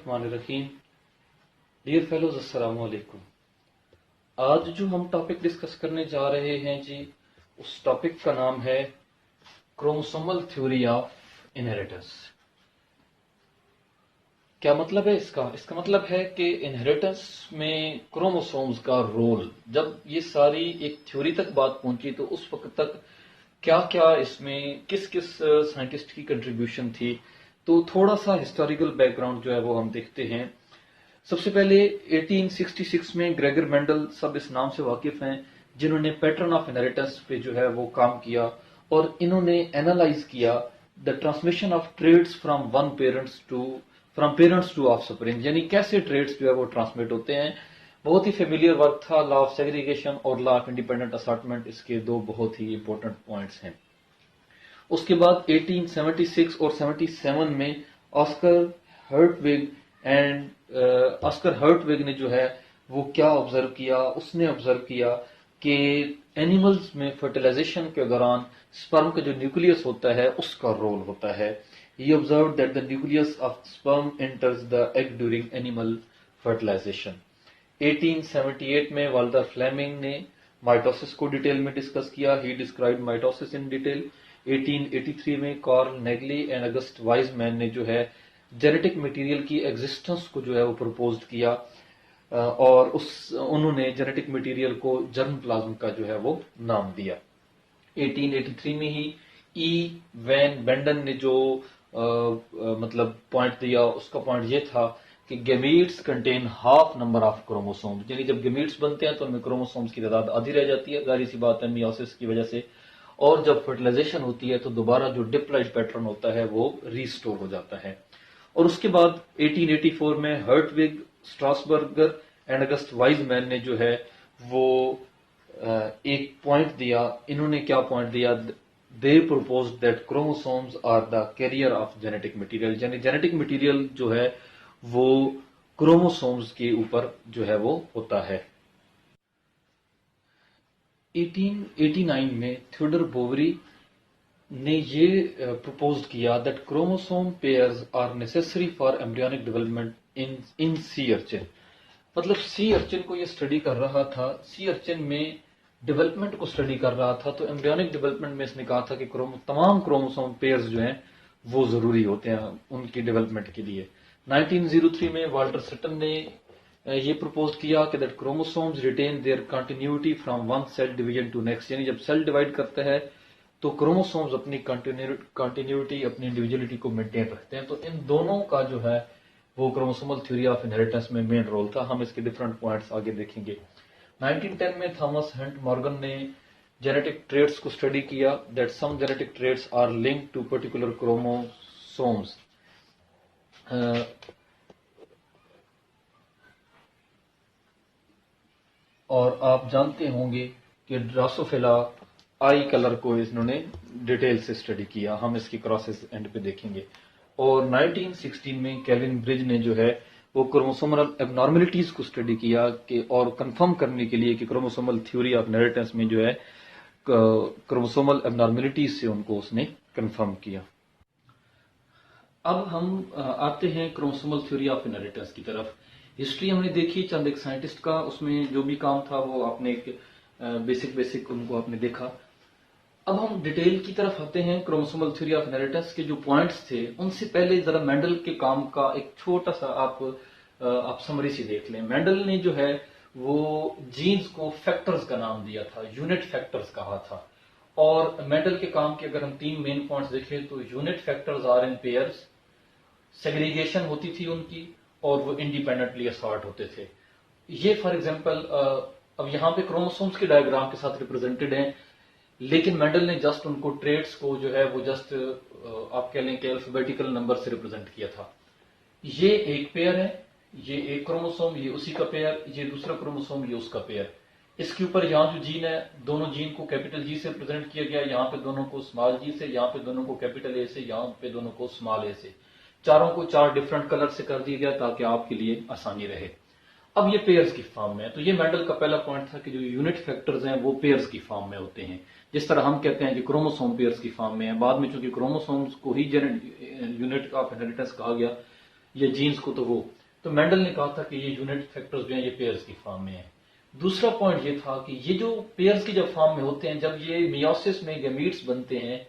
बिस्मिल्लाहिर्रहमानिर्रहीम। Dear fellows, अस्सलाम वालेकुम। आज जो हम टॉपिक डिस्कस करने जा रहे हैं जी, उस टॉपिक का नाम है क्रोमोसोमल थ्योरी ऑफ इनहेरिटेंस। क्या मतलब है इसका? इसका मतलब है कि इनहेरिटेंस में क्रोमोसोम्स का रोल, जब ये सारी एक थ्योरी तक बात पहुंची तो उस वक्त तक क्या क्या इसमें किस किस साइंटिस्ट की कंट्रीब्यूशन थी, तो थोड़ा सा हिस्टोरिकल बैकग्राउंड जो है वो हम देखते हैं। सबसे पहले 1866 में ग्रेगर मेंडल, सब इस नाम से वाकिफ हैं, जिन्होंने पैटर्न ऑफ इनहेरिटेंस पे जो है वो काम किया और इन्होंने एनालाइज किया the transmission of traits from parents to offspring, यानी कैसे ट्रेड्स जो है वो ट्रांसमिट होते हैं। बहुत ही फेमिलियर वर्क था। लॉ ऑफ सेग्रीगेशन और लॉ ऑफ इंडिपेंडेंट असॉर्टमेंट इसके दो बहुत ही इंपॉर्टेंट पॉइंट्स हैं। उसके बाद 1876 और 77 में ऑस्कर हर्टविग ने जो है वो क्या ऑब्जर्व किया, उसने ऑब्जर्व किया कि एनिमल्स में फर्टिलाइजेशन के दौरान स्पर्म का जो न्यूक्लियस होता है उसका रोल होता है। He observe that the nucleus of sperm enters the egg during animal fertilization. 1878 में वाल्टर फ्लेमिंग ने माइटोसिस को डिटेल में डिस्कस किया। He described mitosis in detail. 1883 में Carl Nageli and August Weismann ने जो है जेनेटिक मटेरियल की एग्जिस्टेंस को जो है वो प्रपोज किया और उन्होंने जेनेटिक मटेरियल को जर्म प्लाज्म का जो है वो नाम दिया। 1883 में ही ई वैन बेंडन ने जो मतलब पॉइंट दिया, उसका पॉइंट ये था कि gametes contain half number of chromosomes, यानी जब गैमीट्स बनते हैं तो उनमें क्रोमोसोम्स की तादाद आधी रह जाती है, जाहिर सी बात है मियोसिस की वजह से, और जब फर्टिलाइजेशन होती है तो दोबारा जो डिप्लॉइड पैटर्न होता है वो रीस्टोर हो जाता है। और उसके बाद 1884 में Hertwig, Strasburger and August Weismann ने जो है वो एक पॉइंट दिया। इन्होंने क्या पॉइंट दिया? They propose that chromosomes are the carrier of genetic material, यानी जेनेटिक मटेरियल जो है वो क्रोमोसोम्स के ऊपर जो है वो होता है। 1889 में थियोडर बोवरी ने ये प्रपोज किया that chromosome pairs are necessary for embryonic development in sea urchin. मतलब सी अर्चिन को ये स्टडी कर रहा था, सी अर्चिन में डेवलपमेंट को स्टडी कर रहा था, तो एम्ब्रियोनिक डेवलपमेंट में इसने कहा था कि तमाम क्रोमोसोम पेयर्स जो हैं वो जरूरी होते हैं उनकी डेवलपमेंट के लिए। 1903 में वाल्टर सटन ने ये प्रपोज किया कि that chromosomes retain their continuity from one cell division to next, यानी जब सेल डिवाइड करता है तो क्रोमोसोम्स अपनी कंटिन्यूटी, अपनी इंडिविजुअलिटी को मेंटेन रखते हैं। तो इन दोनों का जो है वो क्रोमोसोमल थ्योरी ऑफ इनहेरिटेंस में मेन रोल था। हम इसके डिफरेंट पॉइंट्स आगे देखेंगे। 1910 में थॉमस हंट मॉर्गन ने जेनेटिक ट्रेड्स को स्टडी किया that some genetic traits are linked to particular chromosomes. और आप जानते होंगे कि ड्रासोफिला आई कलर को इन्होंने डिटेल से स्टडी किया, हम इसकी क्रॉसेस एंड पे देखेंगे। और 1916 में केविन ब्रिज ने जो है वो क्रोमोसोमल एबनॉर्मलिटीज को स्टडी किया कि और कंफर्म करने के लिए कि क्रोमोसोमल थ्योरी ऑफ इनहेरिटेंस में जो है क्रोमोसोमल एबनॉर्मलिटीज से उनको उसने कंफर्म किया। अब हम आते हैं क्रोमोसोमल थ्योरी ऑफ इनहेरिटेंस की तरफ। हिस्ट्री हमने देखी चंद एक साइंटिस्ट का, उसमें जो भी काम था वो आपने एक बेसिक उनको आपने देखा। अब हम डिटेल की तरफ आते हैं। क्रोमोसोमल थ्योरी ऑफ इनहेरिटेंस के जो पॉइंट्स थे उनसे पहले जरा मेंडल के काम का एक छोटा सा आप समरी से देख लें। मेंडल ने जो है वो जीन्स को फैक्टर्स का नाम दिया था, यूनिट फैक्टर्स कहा था। और मेंडल के काम के अगर हम तीन मेन पॉइंट्स देखें तो unit factors are in pairs, segregation होती थी उनकी, और वो इंडिपेंडेंटली असॉर्ट होते थे। ये फॉर एग्जांपल अब यहाँ पे क्रोमोसोम्स के डायग्राम के साथ रिप्रेजेंटेड हैं, लेकिन मेंडल ने जस्ट उनको ट्रेड्स को जो है वो जस्ट आप कह लें कि अल्फाबेटिकल नंबर से रिप्रेजेंट किया था। ये एक पेयर है, ये एक क्रोमोसोम, ये उसी का पेयर, ये दूसरा क्रोमोसोम, ये उसका पेयर। इसके ऊपर यहाँ जो जीन है, दोनों जीन को कैपिटल जी से रिप्रेजेंट किया गया, यहाँ पे दोनों को स्मॉल जी से, यहाँ पे दोनों को कैपिटल ए से, यहाँ पे दोनों को स्मॉल ए से। चारों को चार डिफरेंट कलर से कर दिया गया ताकि आपके लिए आसानी रहे। अब ये पेयर्स की फॉर्म में है, तो ये मेंडल का पहला पॉइंट था कि जो यूनिट फैक्टर्स हैं वो पेयर्स की फॉर्म में होते हैं। जिस तरह हम कहते हैं कि क्रोमोसोम पेयर्स की फॉर्म में है, बाद में चूंकि क्रोमोसोम्स को ही यूनिट ऑफ इनहेरिटेंस कहा गया, ये जीन्स को तो वो तो मेंडल ने कहा था कि ये यूनिट फैक्टर्स जो हैं ये पेयर्स की फॉर्म में है। दूसरा पॉइंट ये था कि ये जो पेयर्स की जब फॉर्म में होते हैं, जब ये मियोसिस में गैमीट्स बनते हैं,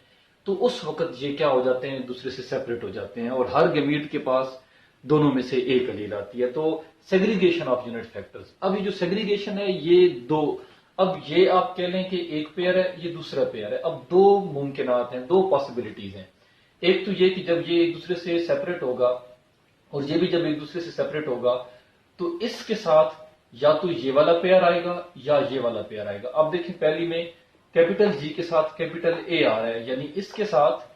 तो उस वक्त ये क्या हो जाते हैं, दूसरे से सेपरेट हो जाते हैं और हर गैमीट के पास दोनों में से एक एलील आती है। तो सेग्रीगेशन ऑफ यूनिट फैक्टर्स। अब ये जो सेग्रीगेशन है ये दो, अब ये आप कह लें कि एक पेयर है, ये दूसरा पेयर है। अब दो मुमकिनात हैं, दो पॉसिबिलिटीज हैं। एक तो ये कि जब ये एक दूसरे से सेपरेट होगा और ये भी जब एक दूसरे से सेपरेट होगा, तो इसके साथ या तो ये वाला पेयर आएगा या ये वाला पेयर आएगा। अब देखिए पहली में कैपिटल जी के साथ कैपिटल ए आ रहा है, यानी इसके साथ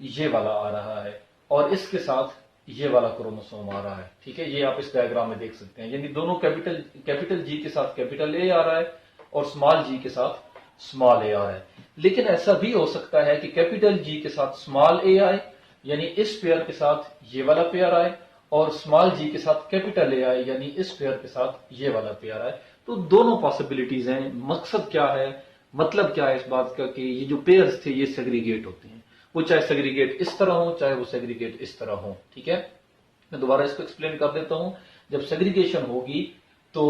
ये वाला आ रहा है और इसके साथ ये वाला क्रोमोसोम आ रहा है। ठीक है, ये आप इस डायग्राम में देख सकते हैं, यानी दोनों कैपिटल जी के साथ कैपिटल ए आ रहा है और स्मॉल जी के साथ स्मॉल ए आ रहा है। लेकिन ऐसा भी हो सकता है कि कैपिटल जी के साथ स्मॉल ए आए, यानी इस पेयर के साथ ये वाला पेयर आए, और स्मॉल जी के साथ कैपिटल ए आए, यानी इस पेयर के साथ ये वाला पेयर आए। तो दोनों पॉसिबिलिटीज हैं। मकसद क्या है, मतलब क्या है इस बात का कि ये जो पेयर्स थे ये सेग्रीगेट होते हैं, वो चाहे सेग्रीगेट इस तरह हो चाहे वो सेग्रीगेट इस तरह हो। ठीक है, मैं दोबारा इसको एक्सप्लेन कर देता हूं। जब सेग्रीगेशन होगी तो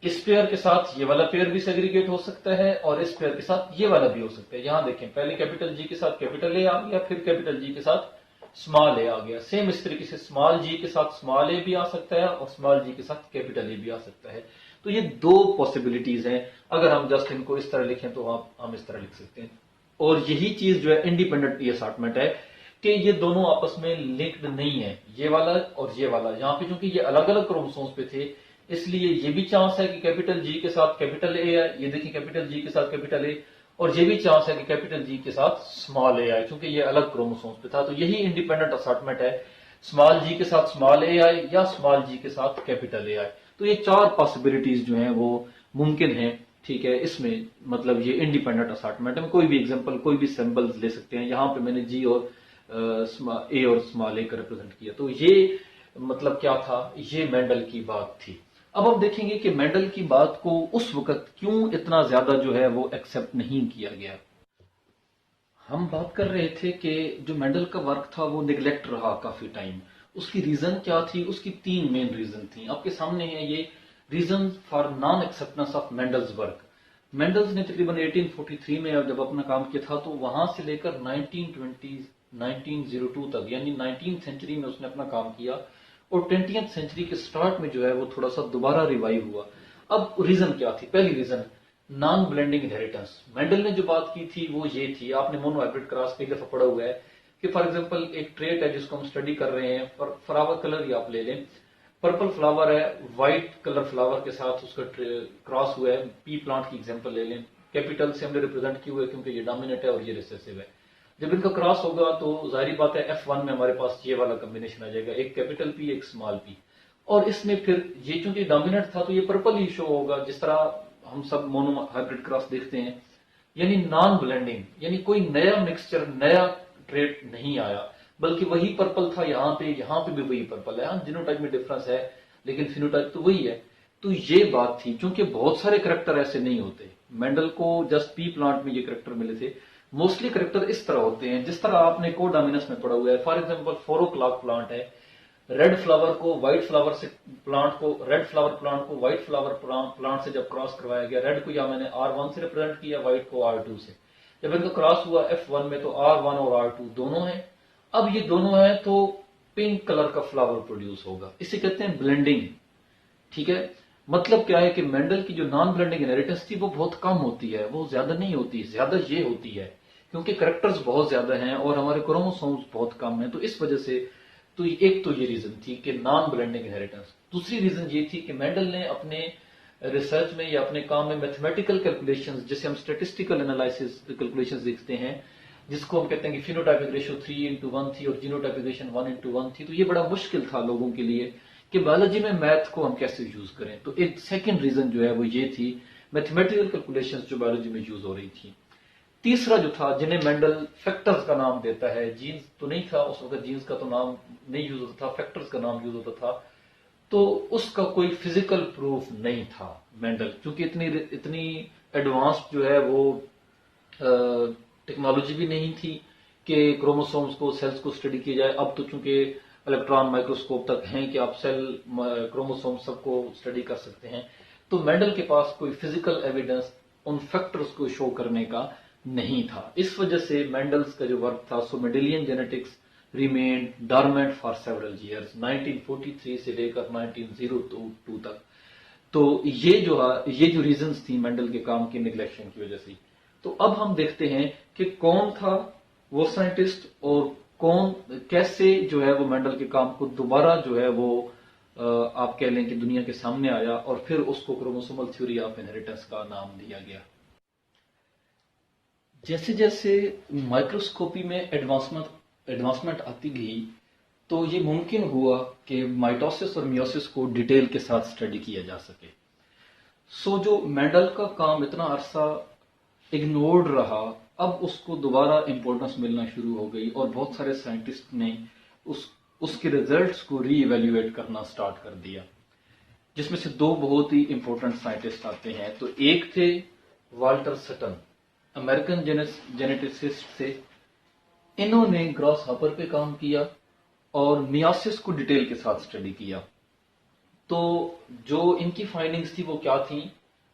इस पेयर के साथ ये वाला पेयर भी सेग्रीगेट हो सकता है और इस पेयर के साथ ये वाला भी हो सकता है। यहां देखें, पहले कैपिटल जी के साथ कैपिटल ए आ गया, फिर कैपिटल जी के साथ स्मॉल ए आ गया। सेम इस तरीके से स्मॉल जी के साथ स्मॉल ए भी आ सकता है और स्मॉल जी के साथ कैपिटल ए भी आ सकता है। तो ये दो पॉसिबिलिटीज हैं। अगर हम जस्ट इनको इस तरह लिखें तो हम इस तरह लिख सकते हैं। और यही चीज जो है इंडिपेंडेंट ये असॉर्टमेंट है कि ये दोनों आपस में लिंक्ड नहीं है, ये वाला और ये वाला। यहाँ पे चूंकि ये अलग अलग क्रोमोसोम्स पे थे, इसलिए ये भी चांस है कि कैपिटल जी के साथ कैपिटल ए है, ये देखिए कैपिटल जी के साथ कैपिटल ए, और ये भी चांस है कि कैपिटल जी के साथ स्मॉल ए आए, क्योंकि ये अलग क्रोमोसोम्स पे था। तो यही इंडिपेंडेंट असॉर्टमेंट है, स्मॉल जी के साथ स्मॉल ए आए या स्मॉल जी के साथ कैपिटल ए आए। तो ये चार पॉसिबिलिटीज जो हैं वो मुमकिन है। ठीक है, इसमें मतलब ये इंडिपेंडेंट असॉर्टमेंट है। कोई भी एग्जांपल, कोई भी सिंबल्स ले सकते हैं। यहां पे मैंने जी और ए और स्मॉल ए का रिप्रेजेंट किया। तो ये मतलब क्या था, ये मेंडल की बात थी। अब हम देखेंगे कि मेंडल की बात को उस वक्त क्यों इतना ज्यादा जो है वो एक्सेप्ट नहीं किया गया। हम बात कर रहे थे कि जो मेंडल का वर्क था वो निगलेक्ट रहा काफी टाइम। उसकी रीजन क्या थी, उसकी तीन मेन रीजन थी। आपके सामने है ये reason for non acceptance of Mendel's work. Mendel's ने तकरीबन 1843 में जब अपना काम किया था, तो वहां से लेकर 1902 तक, यानी 19th सेंचुरी में उसने अपना काम किया, और 20th सेंचुरी के स्टार्ट में जो है वो थोड़ा सा दोबारा रिवाइव हुआ। अब रीजन क्या थी, पहली reason non blending inheritance. Mendel ने जो बात की थी वो ये थी, आपने मोनो हाइब्रिड क्रॉस कई दफा पढ़ा हुआ है कि फॉर एग्जांपल एक ट्रेट है जिसको हम स्टडी कर रहे हैं, फ्लावर कलर ही आप ले लें, पर्पल फ्लावर है, व्हाइट कलर फ्लावर के साथ उसका क्रॉस हुआ है। पी प्लांट की एग्जांपल ले लें, कैपिटल से हमने रिप्रेजेंट किया हुआ है क्योंकि ये डोमिनेट है और ये रिसेसिव है। जब इनका क्रॉस होगा तो जाहिर बात है F1 में हमारे पास ये वाला कॉम्बिनेशन आ जाएगा, एक कैपिटल पी एक स्मॉल पी। और इसमें फिर ये चूंकि डोमिनेंट था तो ये पर्पल ही शो होगा, जिस तरह हम सब मोनो हाइब्रिड क्रॉस देखते हैं। यानी नॉन ब्लेंडिंग, यानी कोई नया मिक्सचर, नया ट्रेट नहीं आया, बल्कि वही पर्पल था यहाँ पे भी वही पर्पल है। हाँ, जीनोटाइप में डिफरेंस है लेकिन फिनोटाइप तो वही है। तो ये बात थी, क्योंकि बहुत सारे करेक्टर ऐसे नहीं होते। मेंडल को जस्ट पी प्लांट में ये करेक्टर मिले थे। मोस्टली करेक्टर इस तरह होते हैं जिस तरह आपने कोडोमिनस में पढ़ा हुआ है। फॉर एग्जांपल 4 o'clock प्लांट है, रेड फ्लावर को व्हाइट फ्लावर से रेड फ्लावर प्लांट को व्हाइट फ्लावर प्लांट से जब क्रॉस करवाया गया, रेड को या मैंने R1 से रिप्रेजेंट किया, व्हाइट को R2 से। जब इनका क्रॉस हुआ F1 में तो R1 और R2 दोनों हैं। अब ये दोनों हैं तो पिंक कलर का फ्लावर प्रोड्यूस होगा, इसे कहते हैं ब्लेंडिंग। ठीक है, मतलब क्या है कि मेंडल की जो नॉन ब्लेंडिंग इनहेरिटेंस थी वो बहुत कम होती है, वो ज्यादा नहीं होती, ज्यादा ये होती है क्योंकि करेक्टर्स बहुत ज्यादा हैं और हमारे क्रोमोसोम्स बहुत कम हैं। तो इस वजह से तो एक तो ये रीजन थी कि नॉन ब्लेंडिंग इनहेरिटेंस। दूसरी रीजन ये थी कि मेंडल ने अपने रिसर्च में या अपने काम में मैथमेटिकल कैलकुलेशंस, जिसे हम स्टेटिस्टिकल एनालिसिस कैलकुलेशंस देखते हैं, जिसको हम कहते हैं कि फिनोटाइपिक रेशियो 3:1 थी और जीनोटाइपिक रेशियो 1:1 थी। तो ये बड़ा मुश्किल था लोगों के लिए कि बायोलॉजी में मैथ को हम कैसे यूज करें। तो एक सेकंड रीजन जो है वो ये थी, मैथमेटिकल कैलकुलेशंस जो बायोलॉजी में यूज हो रही थी। तीसरा जो था, जिन्हें मेंडल फैक्टर्स का नाम देता है, जीन्स तो नहीं था उस वक्त, जीन्स का तो नाम नहीं यूज होता था, फैक्टर्स का नाम यूज होता था, तो उसका कोई फिजिकल प्रूफ नहीं था मेंडल, क्योंकि इतनी एडवांस जो है वो टेक्नोलॉजी भी नहीं थी कि क्रोमोसोम्स को, सेल्स को स्टडी किया जाए। अब तो चूंकि इलेक्ट्रॉन माइक्रोस्कोप तक हैं कि आप सेल क्रोमोसोम सबको स्टडी कर सकते हैं। तो मेंडल के पास कोई फिजिकल एविडेंस उन फैक्टर्स को शो करने का नहीं था। इस वजह से मेंडल्स का जो वर्क था, so Mendelian genetics remain dormant for several years, 1943 से लेकर 1902 तक। तो ये जो रीजंस थी मेंडल के काम की निगलेक्शन की वजह से। तो अब हम देखते हैं कि कौन था वो साइंटिस्ट और कौन कैसे जो है वो मेंडल के काम को दोबारा जो है वो आप कह लें कि दुनिया के सामने आया और फिर उसको क्रोमोसोमल थ्योरी ऑफ इनहेरिटेंस का नाम दिया गया। जैसे जैसे माइक्रोस्कोपी में एडवांसमेंट आती गई तो ये मुमकिन हुआ कि माइटोसिस और मियोसिस को डिटेल के साथ स्टडी किया जा सके। सो जो मेंडल का काम इतना अरसा इग्नोर्ड रहा, अब उसको दोबारा इंपॉर्टेंस मिलना शुरू हो गई और बहुत सारे साइंटिस्ट ने उसके रिजल्ट्स को री इवेल्युएट करना स्टार्ट कर दिया, जिसमें से दो बहुत ही इंपॉर्टेंट साइंटिस्ट आते हैं। तो एक थे वाल्टर सटन, अमेरिकन जेनेटिसिस्ट थे। इन्होंने ग्रॉस हॉपर पे काम किया और मियोसिस को डिटेल के साथ स्टडी किया। तो जो इनकी फाइंडिंग्स थी वो क्या थी?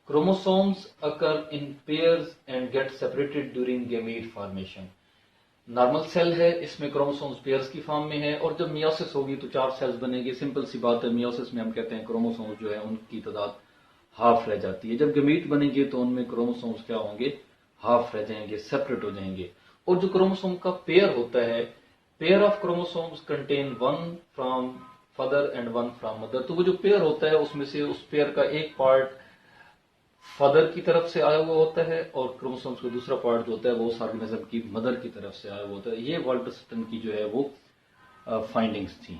Chromosomes occur in pairs and get separated during gamete formation. Normal cell है, इसमें क्रोमोसोम्स पेयर्स की फॉर्म में है, और जब मियोसिस होगी तो 4 सेल्स बनेंगे। सिंपल सी बात है, मियोसिस में हम कहते हैं क्रोमोसोम्स जो है उनकी तादाद हाफ रह जाती है। जब गैमीट बनेंगे तो उनमें क्रोमोसोम्स क्या होंगे? हाफ रह जाएंगे, सेपरेट हो जाएंगे। और जो क्रोमोसोम का पेयर होता है, pair of chromosomes contain 1 from father and 1 from mother. तो वो जो पेयर होता है उसमें से उस पेयर का एक पार्ट फादर की तरफ से आया हुआ होता है और क्रोमोसोम्स का दूसरा पार्ट जो होता है वो उस ऑर्गेनिज्म की मदर की तरफ से आया हुआ होता है। ये वाल्टर सटन की जो है वो फाइंडिंग्स थी।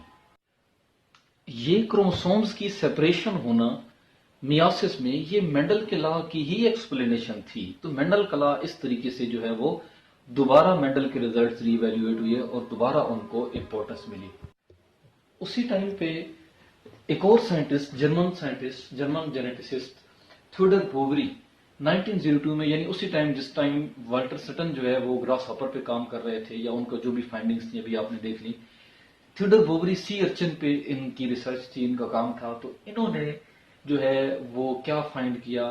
ये क्रोमोसोम्स की सेपरेशन होना मियोसिस में, ये मेंडल के लॉ की ही एक्सप्लेनेशन थी। तो मेंडल का लॉ इस तरीके से जो है वो दोबारा मेंडल के रिजल्ट्स रीवैल्यूएट हुए और दोबारा उनको इंपॉर्टेंस मिली। उसी टाइम पे एक और scientist, German geneticist Theodor Boveri 1902 में, यानी उसी टाइम जिस टाइम वाल्टर सटन जो है वो ग्रास हॉपर पे काम कर रहे थे, या उनका जो भी फाइंडिंग्स थी अभी आपने देख ली, थियोडर बोवरी सी अर्चिन पे इनकी रिसर्च थी, इनका काम था। तो इन्होंने जो है वो क्या फाइंड किया?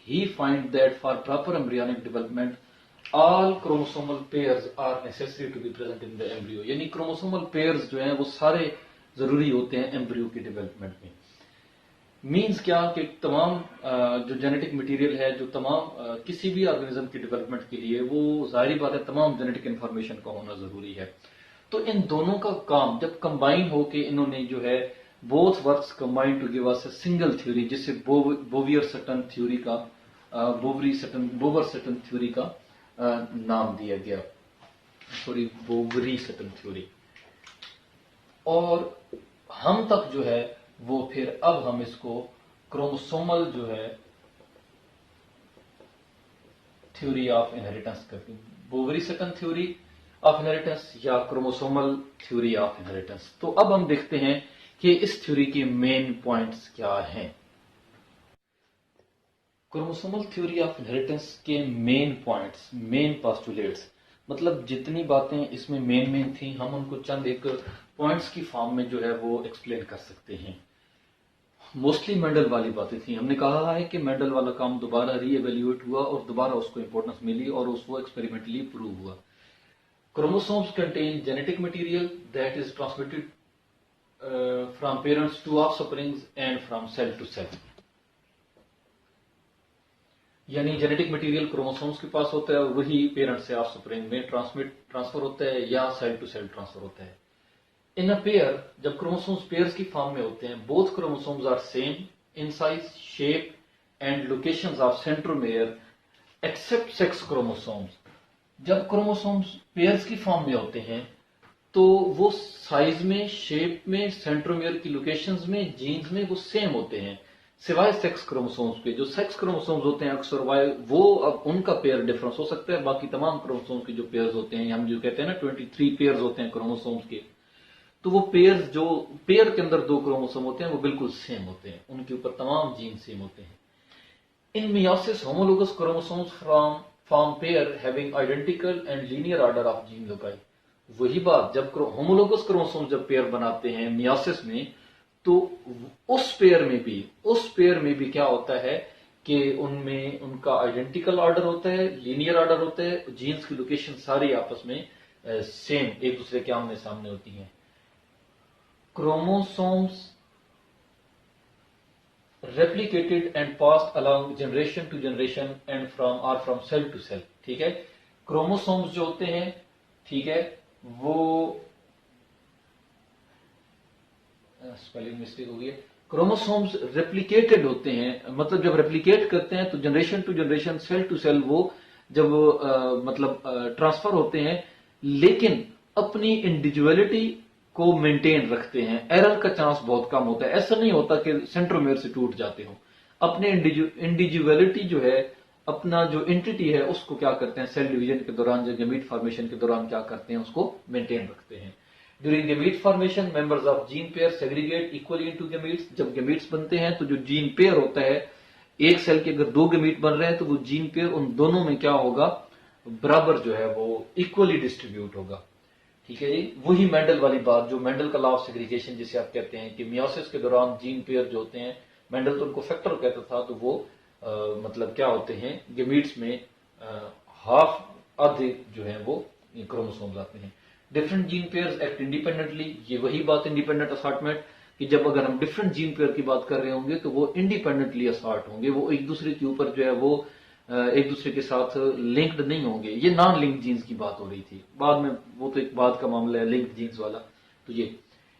He find that for proper embryonic development all chromosomal pairs are necessary to be present in the embryo. यानी क्रोमोसोमल पेयर्स जो हैं वो सारे जरूरी होते हैं एम्ब्रियो के डेवलपमेंट में। मीन्स क्या कि तमाम जो जेनेटिक मटेरियल है, जो तमाम किसी भी ऑर्गेनिज्म के डेवलपमेंट के लिए, वो जाहिर बात है तमाम जेनेटिक इंफॉर्मेशन का होना जरूरी है। तो इन दोनों का काम जब कंबाइन होके इन्होंने जो है both works combine to give us a single theory, जिसे बोवियर सटन थ्योरी का बोवर सटन थ्योरी का नाम दिया गया, सॉरी बोवरी सटन थ्योरी। और हम तक जो है वो फिर अब हम इसको क्रोमोसोमल जो है थ्योरी ऑफ इनहेरिटेंस करते हैं, Boveri Sutton theory of inheritance या क्रोमोसोमल थ्योरी ऑफ इनहेरिटेंस। तो अब हम देखते हैं कि इस थ्योरी के मेन पॉइंट्स क्या हैं। क्रोमोसोमल थ्योरी ऑफ इनहेरिटेंस के मेन पॉइंट्स, मेन पोस्टुलेट्स, मतलब जितनी बातें इसमें मेन थी, हम उनको चंद एक पॉइंट्स की फॉर्म में जो है वो एक्सप्लेन कर सकते हैं। मोस्टली मेंडल वाली बातें थी। हमने कहा है कि मेंडल वाला काम दोबारा रीएवेल्युएट हुआ और दोबारा उसको इंपॉर्टेंस मिली और उसको एक्सपेरिमेंटली प्रूव हुआ। Chromosomes contain genetic material that is transmitted from parents to offsprings and from cell to cell. यानी जेनेटिक मटेरियल क्रोमोसोम्स के पास होता है और वही पेरेंट से ऑफस्प्रिंग में ट्रांसफर होता है या सेल टू सेल ट्रांसफर होता है। इन अ पेयर, जब क्रोमोसोम्स पेयर्स की फॉर्म में होते हैं, both chromosomes are same in size, shape and locations of centromere except sex chromosomes. जब क्रोमोसोम्स पेयर्स की फॉर्म में होते हैं तो वो साइज में, शेप में, सेंट्रोमेयर की लोकेशंस में, जीन्स में वो सेम होते हैं, सिवाय सेक्स क्रोमोसोम्स पे। जो सेक्स क्रोमोसोम्स होते हैं अक्सर वाई, वो अब उनका पेयर डिफरेंस हो सकता है। बाकी तमाम क्रोमोसोम्स के जो पेयर्स होते हैं, हम जो कहते हैं ना 23 पेयर्स होते हैं क्रोमोसोम्स के, तो वो पेयर्स, जो पेयर के अंदर 2 क्रोमोसोम होते हैं वो बिल्कुल सेम होते हैं, उनके ऊपर तमाम जीन सेम होते हैं। इन meiosis homologous chromosomes from pair having identical and linear order of gene loci. वही बात, जब होमोलोगस क्रोमोसोम जब पेयर बनाते हैं मियोसिस में, तो उस पेयर में भी क्या होता है कि उनमें उनका आइडेंटिकल ऑर्डर होता है, लीनियर ऑर्डर होता है, जीन्स की लोकेशन सारी आपस में सेम एक दूसरे के आमने सामने होती हैं। Chromosomes replicated and passed along generation to generation and from cell to cell। ठीक है, क्रोमोसोम्स जो होते हैं, ठीक है, वो स्पेलिंग मिस्टेक हो गई है, क्रोमोसोम्स रेप्लिकेटेड होते हैं, मतलब जब रेप्लिकेट करते हैं तो generation to generation, cell to cell वो जब मतलब ट्रांसफर होते हैं, लेकिन अपनी इंडिविजुअलिटी को मेंटेन रखते हैं। एरर का चांस बहुत कम होता है, ऐसा नहीं होता कि सेंट्रोमेयर से टूट जाते हो। अपने इंडिविजुअलिटी जो है, अपना जो एंटिटी है, उसको क्या करते हैं सेल डिवीजन के दौरान, जो गमीट फॉर्मेशन के दौरान क्या करते हैं, उसको मेंटेन रखते हैं। During gamete formation members of gene pair segregate equally into gametes. जब गमीट्स बनते हैं तो जो जीन पेयर होता है, एक सेल के अगर दो गमीट बन रहे हैं तो वो जीन पेयर उन दोनों में क्या होगा, बराबर जो है वो इक्वली डिस्ट्रीब्यूट होगा। ठीक है जी, वही मेंडल वाली बात, जो मेंडल का लॉ ऑफ सेग्रीगेशन जिसे आप कहते हैं कि मियोसिस के दौरान जीन पेयर जो होते हैं, मेंडल तो उनको फैक्टर कहता था, तो वो मतलब क्या होते हैं, गेमीट्स में हाफ आधे जो है वो क्रोमोसोम्स आते हैं। Different gene pairs act independently, ये वही बात इंडिपेंडेंट असॉर्टमेंट, कि जब अगर हम डिफरेंट जीन पेयर की बात कर रहे होंगे तो वो इंडिपेंडेंटली असॉर्ट होंगे, वो एक दूसरे के ऊपर जो है वो एक दूसरे के साथ लिंक्ड नहीं होंगे। ये नॉन लिंक्ड जीन्स की बात हो रही थी, बाद में वो तो एक बाद का मामला है लिंक्ड जीन्स वाला। तो ये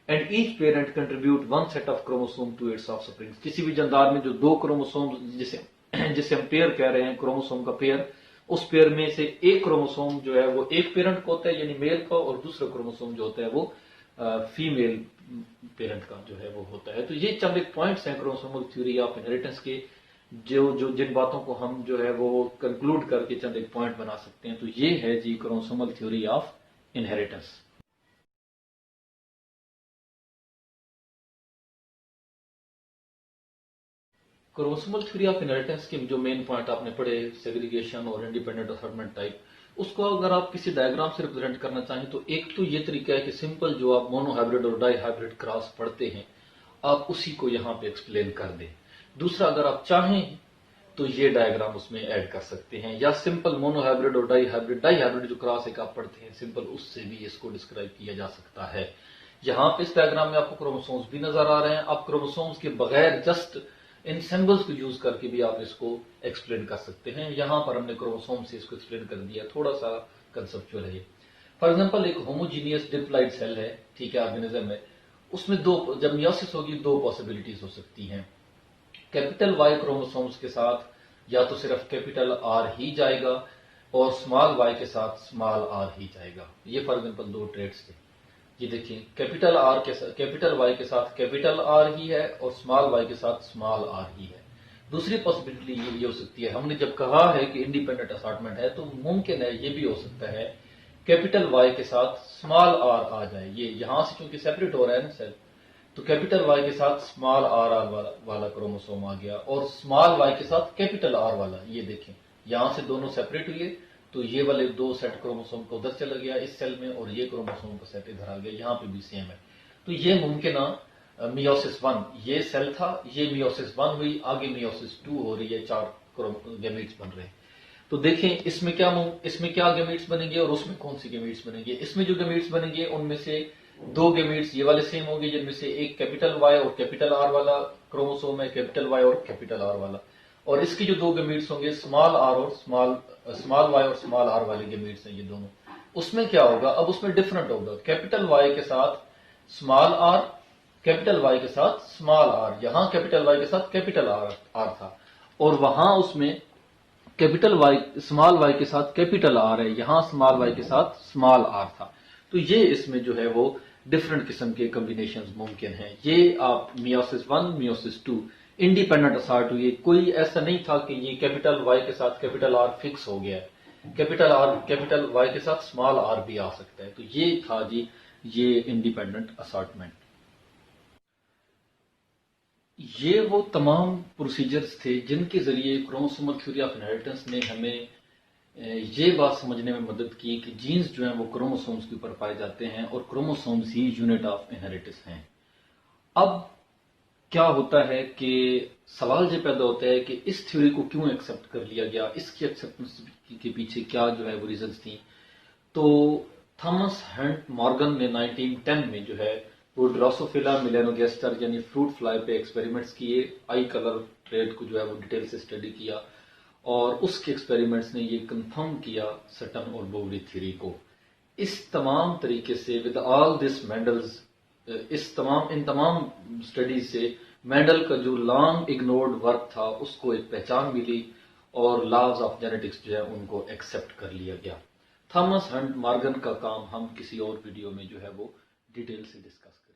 and each parent contribute one set of chromosome to its offspring. किसी भी जानदार में जो दो क्रोमोसोम, जिसे हम पेयर कह रहे हैं, क्रोमोसोम का पेयर, उस पेयर में से एक क्रोमोसोम जो है वो एक पेरेंट को होता है यानी मेल का, और दूसरा क्रोमोसोम जो होता है वो फीमेल पेरेंट का जो है वो होता है। तो ये चंद एक पॉइंट्स हैं क्रोमोसोमल थ्योरी ऑफ इनहेरिटेंस के, जो जो जिन बातों को हम जो है वो कंक्लूड करके चंद एक पॉइंट बना सकते हैं। तो ये है जी chromosomal theory of inheritance. Chromosomal theory of inheritance के जो मेन पॉइंट आपने पढ़े, सेग्रीगेशन और इंडिपेंडेंट असॉर्टमेंट टाइप, उसको अगर आप किसी डायग्राम से रिप्रेजेंट करना चाहें तो एक तो ये तरीका है कि सिंपल जो आप मोनोहाइब्रिड और डाईहाइब्रिड क्रॉस पढ़ते हैं, आप उसी को यहां पे एक्सप्लेन कर दें। दूसरा, अगर आप चाहें तो ये डायग्राम उसमें ऐड कर सकते हैं, या सिंपल मोनोहाइब्रिड और डाईहाइब्रिड जो क्रॉस एक आप पढ़ते हैं सिंपल, उससे भी इसको डिस्क्राइब किया जा सकता है। यहां पे इस डायग्राम में आपको क्रोमोसोम्स भी नजर आ रहे हैं, आप क्रोमोसोम्स के बगैर जस्ट इन सिंबल्स को यूज करके भी आप इसको एक्सप्लेन कर सकते हैं। यहां पर हमने क्रोमोसोम से इसको एक्सप्लेन कर दिया, थोड़ा सा कंसेप्चुअल है। फॉर एग्जांपल एक होमोजीनियस डिप्लॉइड सेल है, ठीक है, ऑर्गेनिज्म है, उसमें दो, जब मियोसिस होगी दो पॉसिबिलिटीज हो सकती हैं। कैपिटल वाई क्रोमोसोम्स के साथ या तो सिर्फ कैपिटल आर ही जाएगा, और स्मॉल वाई के साथ स्मॉल आर ही जाएगा। ये फॉर एग्जांपल दो ट्रेड्स थे। ये देखिए, कैपिटल आर के साथ, कैपिटल वाई के साथ कैपिटल आर ही है, और स्मॉल वाई के साथ स्मॉल आर ही है। दूसरी पॉसिबिलिटी ये हो सकती है, हमने जब कहा है कि इंडिपेंडेंट असॉर्टमेंट है, तो मुमकिन है ये भी हो सकता है कैपिटल वाई के साथ स्मॉल आर आ जाए। ये यहां से चूंकि सेपरेट हो रहा है ना सेल, तो कैपिटल वाई के साथ स्मॉल आर आर वाला क्रोमोसोम आ गया, और स्मॉल वाई के साथ कैपिटल आर वाला। ये देखें, यहां से दोनों सेपरेट हुए, तो ये वाले दो सेट क्रोमोसोम को उधर चला गया इस सेल में, और ये क्रोमोसोम का सेट इधर आ गया, यहां पे भी सेम है। तो ये मुमकिन मियोसिस 1 ये सेल था, ये मियोसिस 1 हुई, आगे मियोसिस 2 हो रही है, 4 गैमीट्स बन रहे हैं। तो देखें इसमें क्या गैमीट्स बनेंगे और उसमें कौन सी गैमीट्स बनेंगे। इसमें जो गैमीट्स बनेंगे उनमें से दो गैमीट्स ये वाले सेम होंगे, जिनमें से एक कैपिटल वाई और कैपिटल आर वाला क्रोमोसोम है, कैपिटल वाई और कैपिटल आर वाला। और इसकी जो दो गैमीट्स होंगे स्मॉल आर और स्मॉल वाई और स्मॉल आर वाले गैमीट्स हैं ये दोनों। उसमें क्या होगा, अब उसमें डिफरेंट होगा, कैपिटल वाई के साथ स्मॉल आर, कैपिटल वाई के साथ स्मॉल आर। यहां कैपिटल वाई के साथ कैपिटल आर था, और वहां उसमें कैपिटल वाई स्मॉल वाई के साथ कैपिटल आर है, यहां स्मॉल वाई के साथ स्मॉल आर था। तो ये इसमें जो है वो डिफरेंट किस्म के कॉम्बिनेशंस मुमकिन हैं। ये आप मियोसिस 1 मियोसिस 2 इंडिपेंडेंट असॉर्ट हुई, कोई ऐसा नहीं था कि ये कैपिटल वाई के साथ कैपिटल आर फिक्स हो गया है, कैपिटल वाई के साथ स्मॉल आर भी आ सकता है। तो ये था जी ये इंडिपेंडेंट असॉर्टमेंट। ये वो तमाम प्रोसीजर्स थे जिनके जरिए क्रोमोसोमल थ्योरी ऑफ इनहेरिटेंस ने हमें ये बात समझने में मदद की कि जीन्स जो हैं वो क्रोमोसोम्स के ऊपर पाए जाते हैं और chromosomes he unit of inheritance हैं। अब क्या होता है कि सवाल ये पैदा होता है कि इस थ्योरी को क्यों एक्सेप्ट कर लिया गया, इसकी एक्सेप्टेंस के पीछे क्या जो है वो रीजंस थी। तो थॉमस हंट मॉर्गन ने 1910 में जो है वो ड्रोसोफिला मिलेनोगेस्टर यानी फ्रूट फ्लाई पे एक्सपेरिमेंट्स किए, आई कलर ट्रेड को जो है वो डिटेल से स्टडी किया और उसके एक्सपेरिमेंट्स ने ये कंफर्म किया सटन और बोवरी थ्योरी को। इस तमाम तरीके से विद ऑल दिस मेंडल्स, इन तमाम स्टडीज से मेंडल का जो लॉन्ग इग्नोर्ड वर्क था उसको एक पहचान मिली और लॉज ऑफ जेनेटिक्स जो है उनको एक्सेप्ट कर लिया गया। थॉमस हंट मॉर्गन का काम हम किसी और वीडियो में जो है वो डिटेल से डिस्कस करेंगे।